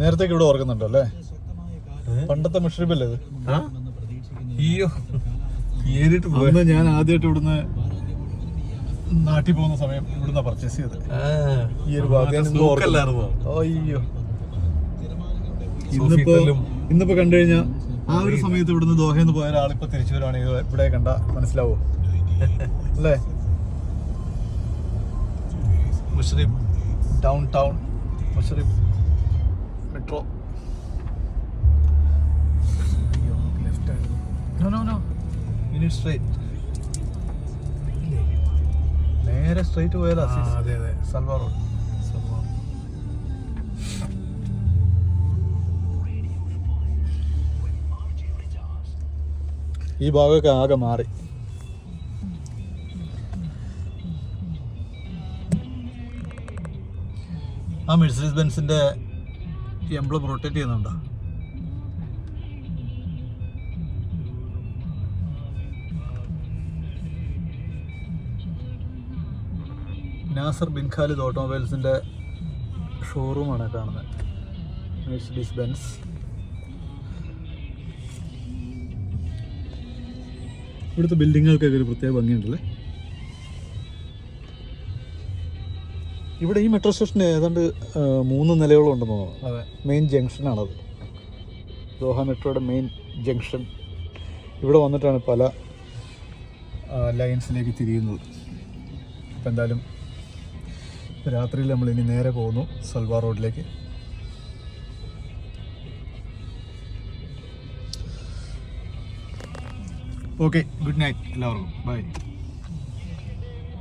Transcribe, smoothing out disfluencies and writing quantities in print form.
നേരത്തേക്ക് ഇവിടെ ഓർക്കുന്നുണ്ടോ അല്ലേ? പണ്ടത്തെ മുഷ്രിബല്ലേ ഇത്? അന്ന് ഞാൻ ആദ്യമായിട്ട് ഇവിടുന്ന് നാട്ടിൽ പോകുന്ന സമയം ഇവിടുന്ന് പർച്ചേസ് ചെയ്തത് ഈ ഒരു അയ്യോ, ഇന്നിപ്പോ കണ്ടു കഴിഞ്ഞാൽ ആ ഒരു സമയത്ത് ഇവിടുന്ന് ദോഹയെന്ന് പോയ ഒരാളിപ്പോ തിരിച്ചു വരുവാണെങ്കിൽ ഇവിടെ കണ്ട മനസ്സിലാവോ അല്ലേ? മുഷ്രിബ് ഡൗൺ ടൗൺ, മുഷ്രിബ് മെട്രോ. നേരെ സ്ട്രൈറ്റ് പോയാലോ? അതെ അതെ, സൽവാർ റോഡ്. ഈ ഭാഗമൊക്കെ ആകെ മാറി. ആ മെഴ്സിഡീസ് ബെൻസിന്റെ എംബ്ലം റൊട്ടേറ്റ് ചെയ്യുന്നുണ്ടോ? നാസർ ബിൻ ഖാലിദ് ഓട്ടോമൊബൈൽസിന്റെ ഷോറൂമാണ് കാണുന്നത്, മെഴ്സിഡീസ് ബെൻസ്. ഇവിടുത്തെ ബിൽഡിങ്ങുകൾക്കൊക്കെ ഒരു പ്രത്യേക ഭംഗിയുണ്ടല്ലേ. ഇവിടെ ഈ മെട്രോ സ്റ്റേഷന് ഏതാണ്ട് 3 നിലയോളം ഉണ്ടെന്ന് തോന്നുന്നു. അതെ, മെയിൻ ജംഗ്ഷനാണത്, ദോഹ മെട്രോയുടെ മെയിൻ ജംഗ്ഷൻ. ഇവിടെ വന്നിട്ടാണ് പല ലൈൻസിലേക്ക് തിരിയുന്നത്. അപ്പോൾ എന്തായാലും രാത്രിയിൽ നമ്മൾ ഇനി നേരെ പോകുന്നു സൽവാർ റോഡിലേക്ക്. ഓക്കെ, ഗുഡ് നൈറ്റ് എല്ലാവർക്കും, ബൈ.